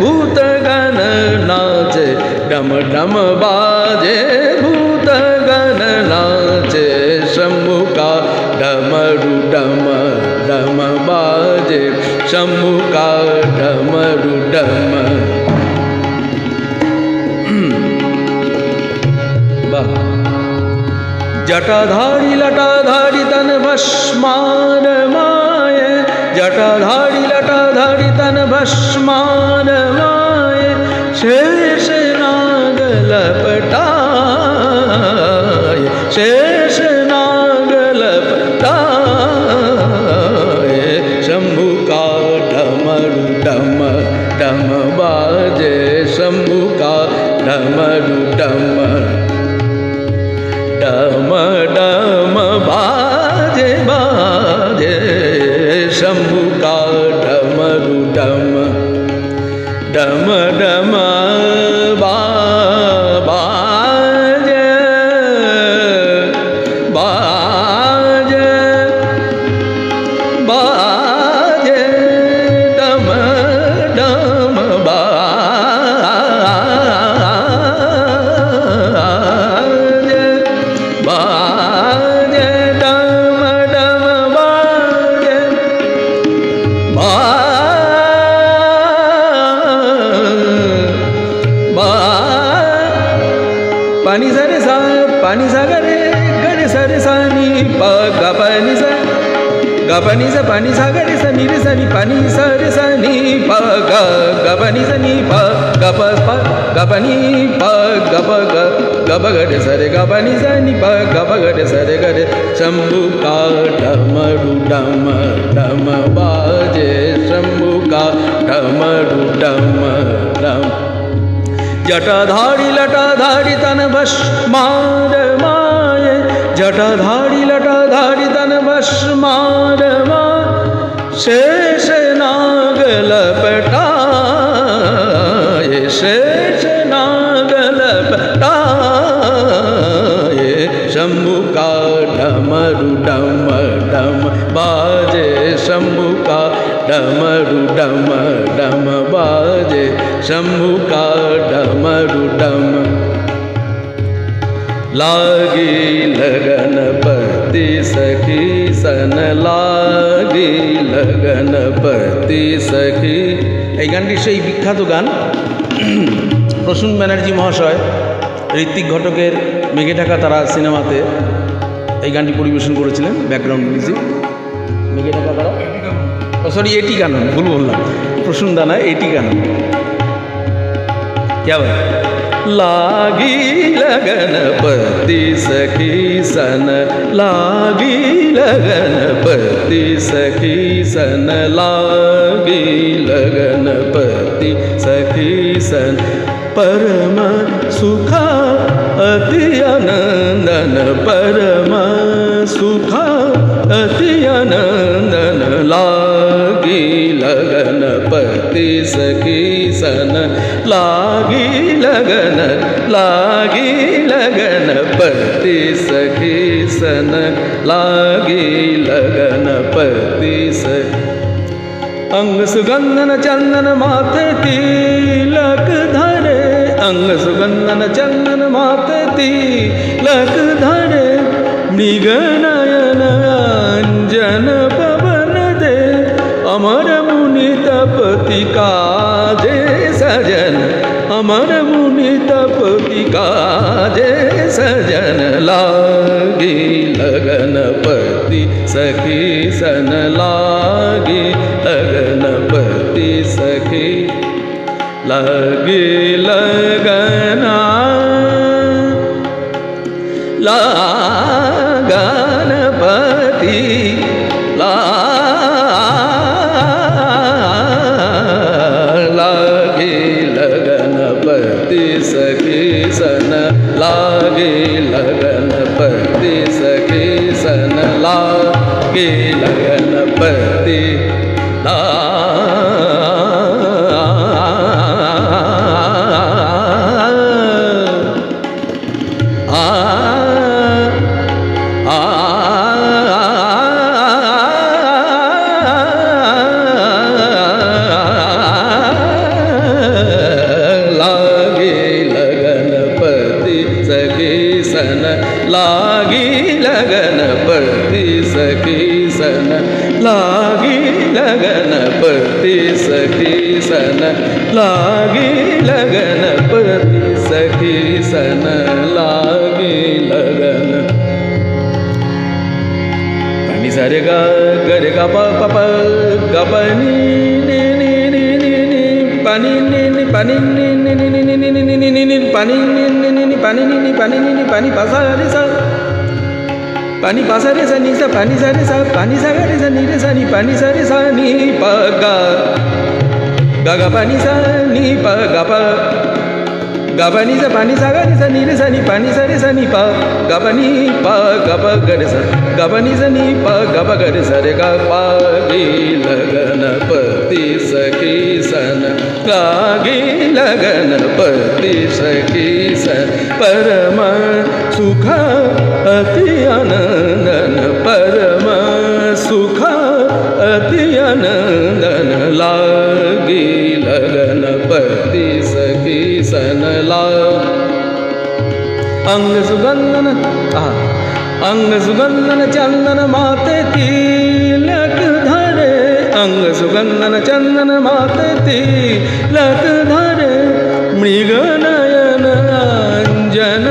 भूत गण नाचे डम डम बाजे भूत गण नाचे शंभु का डमरू डम डम बाजे शंभु का डमरू डम जटाधारी लटाधारी तन भस्मान माये जटाधारी लटाधारी तन भस्मान माये शेष नाग लपटाए शेष नाग लपटाए शंभु का डमरू डम डम बाजे शंभु का डमरू डम डम डम बाजे बाजे शंभु का डमरू डम डम डम pani sa re sa ga re sa ni pa ga pa ni sa pani sa ga re sa ni pani sa re sa ni pa ga pa ni sa ni pa ga pa ga pa ni pa ga pa ga pa ga re sa re ga pa ni sa ni pa ga pa ga re sa re ga re Shambhu ka dhamaru dhama dhama baje Shambhu ka dhamaru dhama dhama जटाधारी लटाधारी तन भस्मार माये जटाधारी लटाधारी तन भस्मार माये शेष नाग लपटाये शेष नाग लपटाये शंभु का डमरू डम डम बाजे शंभु का डमरू डम डम बाजे शंभु का डमरू डम लागी लगन पति सखी सन लागी लगन पति सखी এই গানটি সেই বিখ্যাত গান প্রসূন ব্যানার্জি মহাশয় ঋত্বিক ঘটকের মেঘে ঢাকা তারা সিনেমাতে এই গানটি পরিবেশন করেছিলেন ব্যাকগ্রাউন্ড মিউজিক মেঘে ঢাকা তারা সরি এটি গান ভুল বললাম প্রসূন দানা এটি গান क्या बात लागी लगन पति सखी सन लागी लगन पति सखी सन लागी लगन पति सखी सन परम सुखा अति आनंदन परम सुखा अति आनंदन लागी लगन पति सखी सन लागी लगन पति सखी सन लागी लगन पति सखी अंग सुगंधन चंदन माथे तिलक धरे अंग सुगंधन चंदन माथे तिलक धरे मृगनयन अंजन पवन दे अमर मुनि तपति काजे सजन अमर मुनि तपति काजे सजन लागी लगन पति सखी सन लागी लगन पति सखी लागी लगना लगन पति लागी लगन पति सखी सन लागी लगन पति सखी सन लागी लगन पति लागी लगन पति सखी सन लागी लगन पति सखी सन लागी लगन पति सखी सन लागी लगन pani sa re ga pa pa pa ga pa ni ni ni ni ni ni pani ni ni pani ni ni ni ni ni ni ni ni ni pani ni ni ni ni pani ni ni pani ni ni pani pa sa re sa pani pa sa re sa ni sa pani sa re sa pani sa ga re sa ni re sa ni pani sa re sa ni pa ga ga pani sa ni pa ga pa ga pa ni sa pani sa ga re sa ni re sa ni pani sa re sa ni pa ga pa ga re sa ga pa ni sa ni pa ga pa ga re sa re ga pa gi लगन पति सखी सन लागी लगन पति सखी सन परम सुख अति आनंदन परम सुख अति आनंदन लागी लगन पति सखी सन अंग सुगंधन चंदन माथे तिलक धरे अंग सुगंधन चंदन माथे तिलक धरे मृगनयन अंजन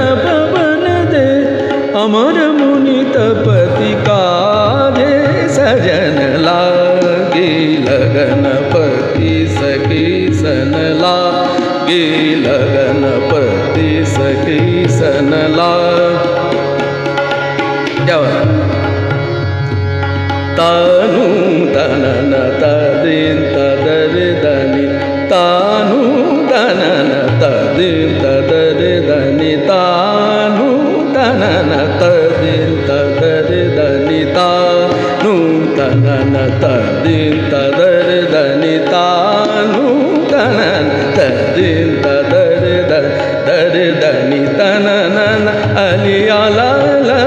अमर मुनि तपति काजे सजन लागे लगन पति सखी सन लागे लगन पति सखी सन लागे। क्या तानु तनन तदिन तदर दनि तानु तनन तदिन तदर दनि तानु तनन तदिन तदर दनि तानु तनन तदिन तदर दनि तानु तनन तदिन तदर दर दनि तनन अलिया लाला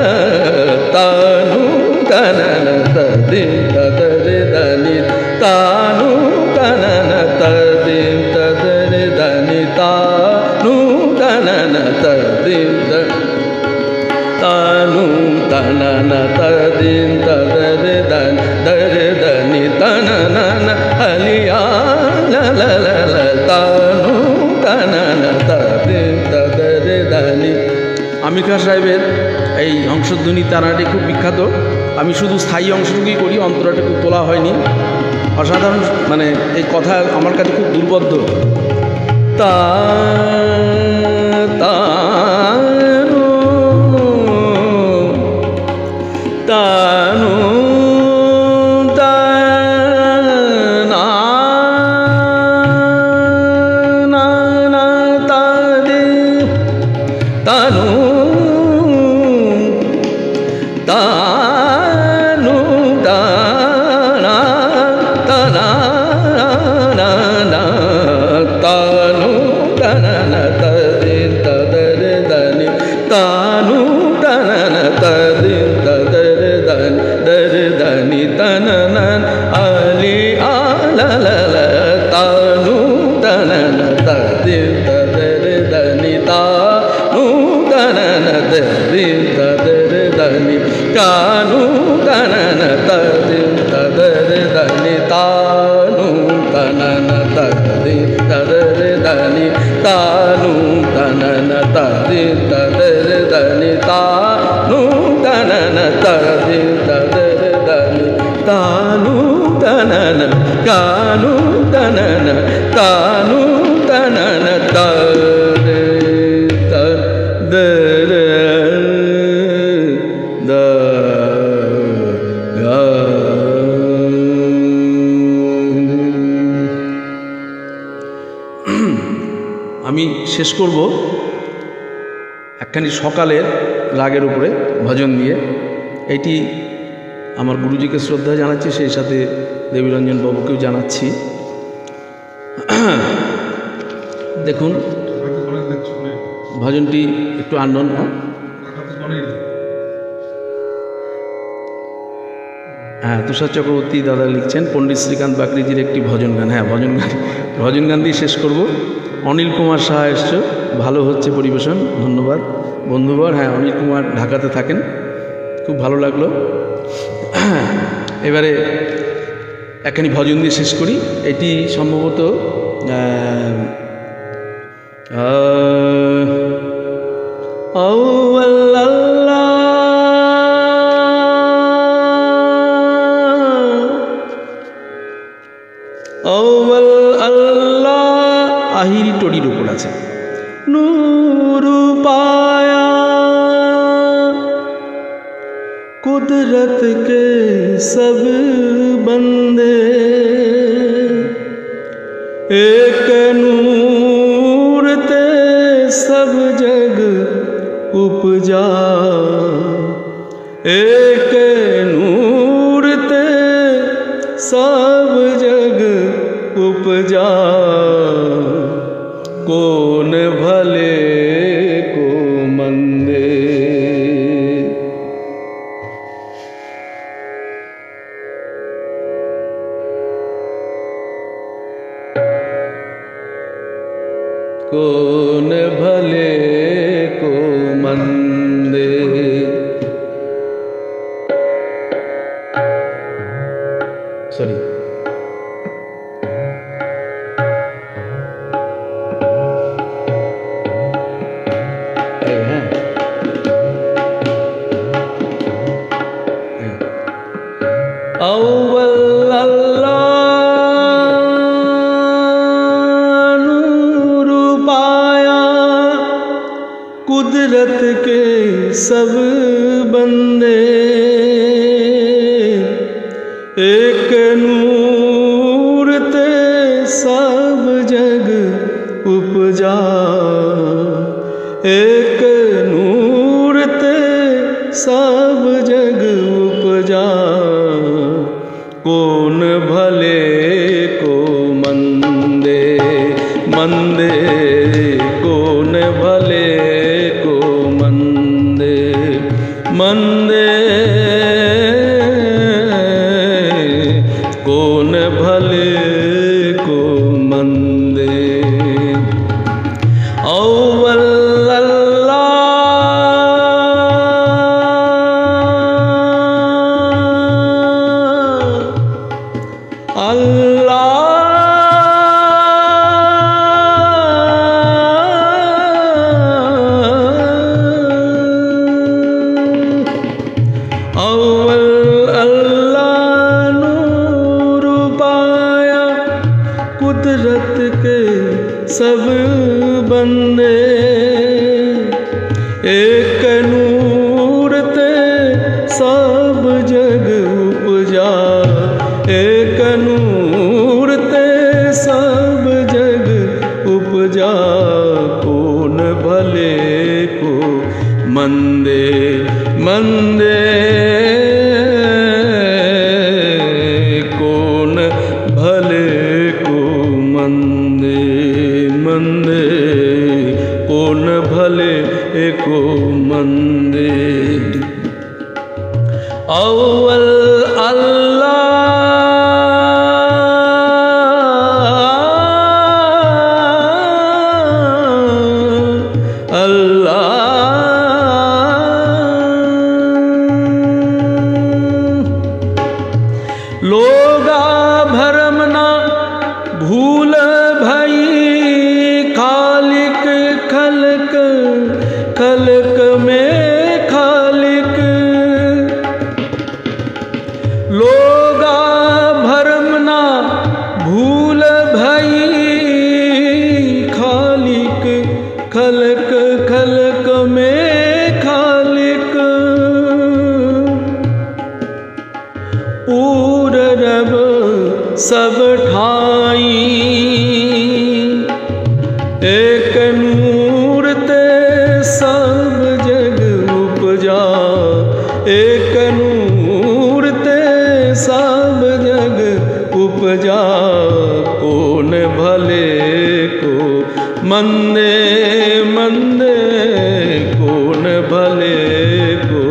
तानु तनन तदिन तदर दनि तानु तनन तदिन तदर दनि तानु तनन तदिन तानु तनन तदिन तदर दन दर दनि तनन हलिया ललल तानु तनन तदिन तदर दनि। আমির খাঁ সাহেবের এই হংসধ্বনি তারাটি খুব বিখ্যাত। আমি শুধু স্থায়ী অংশটুকুই করি, অন্তরাটুকু তোলা হয়নি। অসাধারণ, মানে এই কথা আমার কাছে খুব দুর্বোধ্য। তানু তানু कानु तनन तदिन तदर दनि तानु तनन तदिन तदर दनि तानु तनन तदिन तदर दनि तानु तनन तदिन तदर दनि तानु तनन कानु तनन तानु तनन तदर तदर আমি শেষ করব একখানি সকালের রাগের উপরে ভজন দিয়ে। এটি আমার গুরুজিকে শ্রদ্ধা জানাচ্ছি, সেই সাথে দেবীরঞ্জন বাবুকেও জানাচ্ছি। দেখুন ভজনটি একটু আনন্দ। হ্যাঁ, তুষার চক্রবর্তী দাদা লিখছেন পণ্ডিত শ্রীকান্ত বাকরিজির একটি ভজন গান। হ্যাঁ, ভজন গান দিয়ে শেষ করব। অনিল কুমার সাহা এসছে, ভালো হচ্ছে পরিবেশন, ধন্যবাদ বন্ধুবর। হ্যাঁ, অনিল কুমার ঢাকাতে থাকেন, খুব ভালো লাগলো। এবারে একখানি ভজন দিয়ে শেষ করি। এটি সম্ভবত আহিরি টড়ির উপর আছে। নূরু পায়া कुदरत के सब बंदे, एक नूर ते सब जग उपजा, एक नूर ते सब जग उपजा, कौन भले को मंदे। कौन भले को मंदे। सॉरी, कुदरत के सब बंदे एक नूर ते सब जग उपजा, एक नूर ते सब जग उपजा। कौन भले को मंदे मंदे, कौन भले को मंदे मंदे, कौन भले को मंदे। अव्वल कुदरत के सब बंदे एक नूर ते सब जग उपजा, एक नूर ते सब जग उपजा। कौन भले को मंदे मंदे, कौन भले को मंदे मंदे, कौन भले को मंदे। अव्वल अल्लाह अल्लाह, लोगा भरम ना भूल भई, खालिक खलक खलक में खालिक। लोगा भरम ना भूल भई, खालिक खलक खलक में खालिक। पूर रब सब ठाई, एक नूर ते सब जग उपजा, एक नूर ते सब जग उपजा। कौन भले को मंदे मंदे, कौन भले को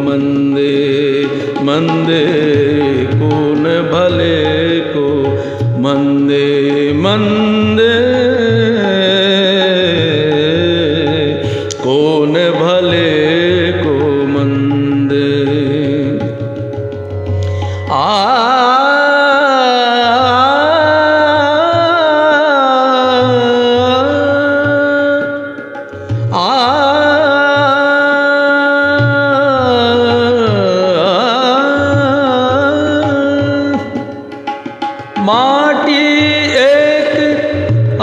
मंदे मंदे, कौन भले को मंदे मंदे, कौन भले को मंदे। माटी एक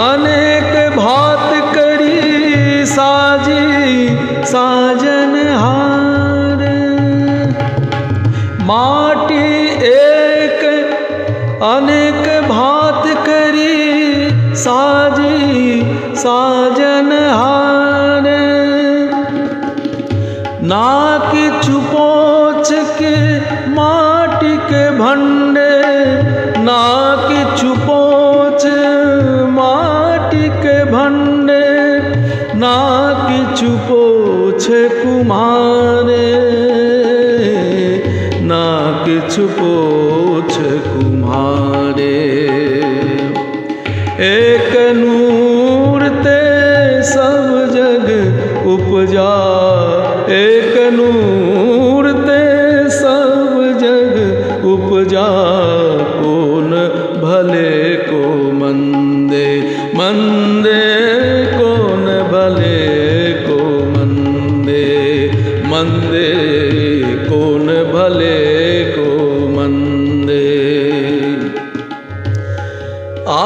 अनेक भात करी, साजी साजन हार। माटी एक अनेक भात करी, साजी साजन हार। ना किछु पोछ के माटी के भंडे, ना किछु पोछ माटी के भंडे, ना किछु पोछ कुम्हारे, ना किछु पोछ कुम्हारे। एक नूर ते सब जग उपजा, एक नूर ते सब जग उपजा। कौन भले को मंदे मंदे, कौन भले को मंदे मंदे, कौन भले को मंदे। आ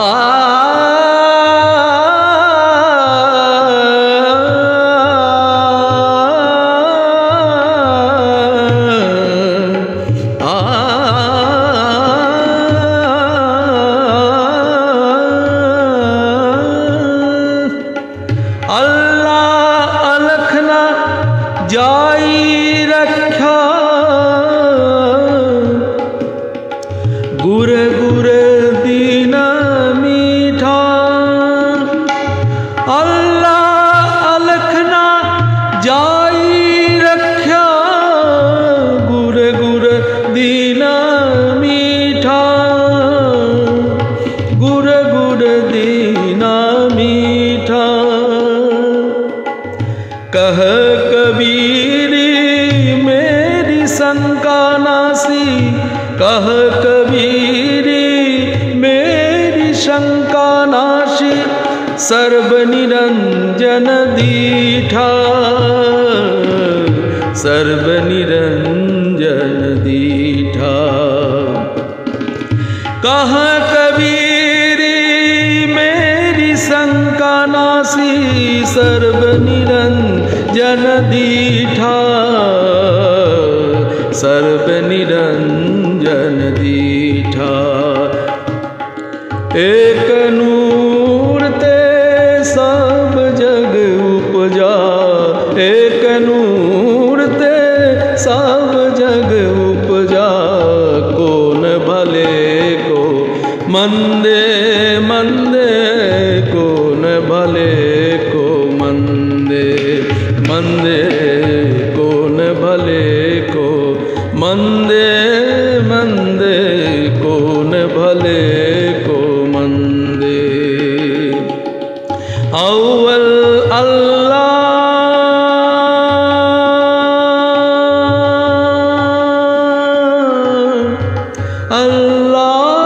जाई रखा गुर गुर दीन मीठा अल्लाह अलखना जाई रखा गुर गुर दीन मीठा गुर गुर दीन मीठा कह कबीरी मेरी शंका नासी कह कबीरी मेरी शंका नाशी सर्व निरंजन दीठा सर्व निरंजन दीठा कह कबीरी मेरी शंका नासी सर्व निरंजन दीठा सर्व निरंजन दीठा एक नूर ते सब जग उपजा एक नूर ते सब जग उपजा कौन भले को मंदे मंदे कौन भले को मंदे मंदे कौन भले को मंदे मंदे कौन भले को मंदे अव्वल अल्लाह अल्लाह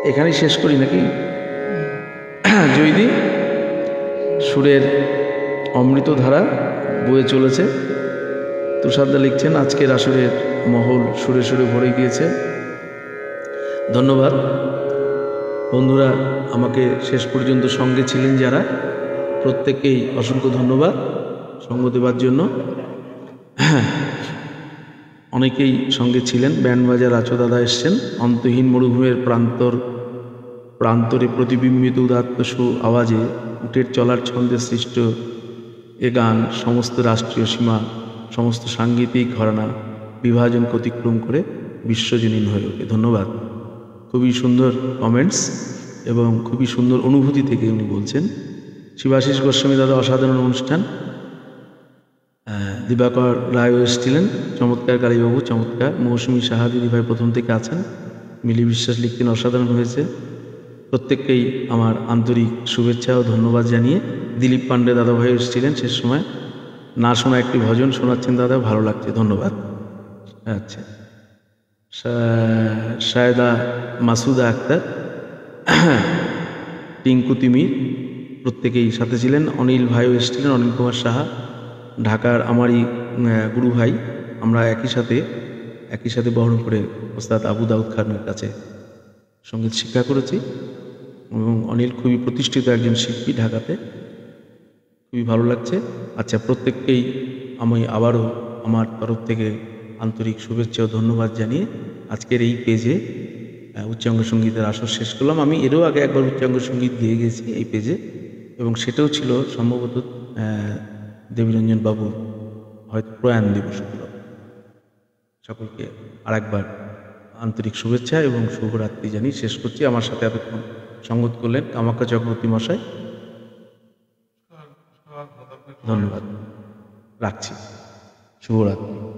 এখানেই শেষ করি নাকি জয়দি সুরের অমৃত ধারা বয়ে চলেছে তুষারদা লিখছেন আজকের আসরের মহল সুরে সুরে ভরে গিয়েছে ধন্যবাদ বন্ধুরা আমাকে শেষ পর্যন্ত সঙ্গে ছিলেন যারা প্রত্যেককেই অসংখ্য ধন্যবাদ সঙ্গ দেবার জন্য অনেকেই সঙ্গে ছিলেন ব্যান্ডবাজার আচো দাদা এসছেন অন্তহীন মরুভূমির প্রান্তরে প্রতিবিম্বিত উদাত্ত আওয়াজে উটের চলার ছন্দে সৃষ্ট এ গান সমস্ত রাষ্ট্রীয় সীমা সমস্ত সাংগীতিক ঘরানা বিভাজন অতিক্রম করে বিশ্বজনীন হয়ে ওঠে ধন্যবাদ খুবই সুন্দর কমেন্টস এবং খুবই সুন্দর অনুভূতি থেকে উনি বলছেন শিবাশিস গোস্বামী দাদা অসাধারণ অনুষ্ঠান দিবাকর রায়ও এসেছিলেন চমৎকার কালীবাবু চমৎকার মৌসুমী সাহা দিদিভাই প্রথম থেকে আছেন মিলি বিশ্বাস লিখতেন অসাধারণ হয়েছে প্রত্যেককেই আমার আন্তরিক শুভেচ্ছা ও ধন্যবাদ জানিয়ে দিলীপ পান্ডে দাদাভাই এসেছিলেন শেষ সময় না শোনা একটি ভজন শোনাচ্ছেন দাদা ভালো লাগছে ধন্যবাদ আচ্ছা শায়দা মাসুদা আক্তার টিঙ্কু তিমির প্রত্যেকেই সাথে ছিলেন অনিল ভাইও এসেছিলেন অনিল কুমার সাহা ঢাকার আমারই গুরু ভাই আমরা একই সাথে বহরমপুরে ওস্তাদ আবু দাউদ খানের কাছে সঙ্গীত শিক্ষা করেছি এবং অনিল খুবই প্রতিষ্ঠিত একজন শিল্পী ঢাকাতে খুবই ভালো লাগছে আচ্ছা প্রত্যেককেই আমি আবারও আমার তরফ থেকে আন্তরিক শুভেচ্ছা ও ধন্যবাদ জানিয়ে আজকের এই পেজে উচ্চাঙ্গ সঙ্গীতের আসর শেষ করলাম আমি এরও আগে একবার উচ্চাঙ্গ সঙ্গীত গেয়ে গেছি এই পেজে এবং সেটাও ছিল সম্ভবত দেবীরঞ্জন বাবু হয়তো প্রয়াণ দিবস সকলকে আরেকবার আন্তরিক শুভেচ্ছা এবং শুভরাত্রি জানিয়ে শেষ করছি আমার সাথে এতক্ষণ সঙ্গত করলেন কামাখ্যা চক্রবর্তী মশাই ধন্যবাদ রাখছি শুভরাত্রি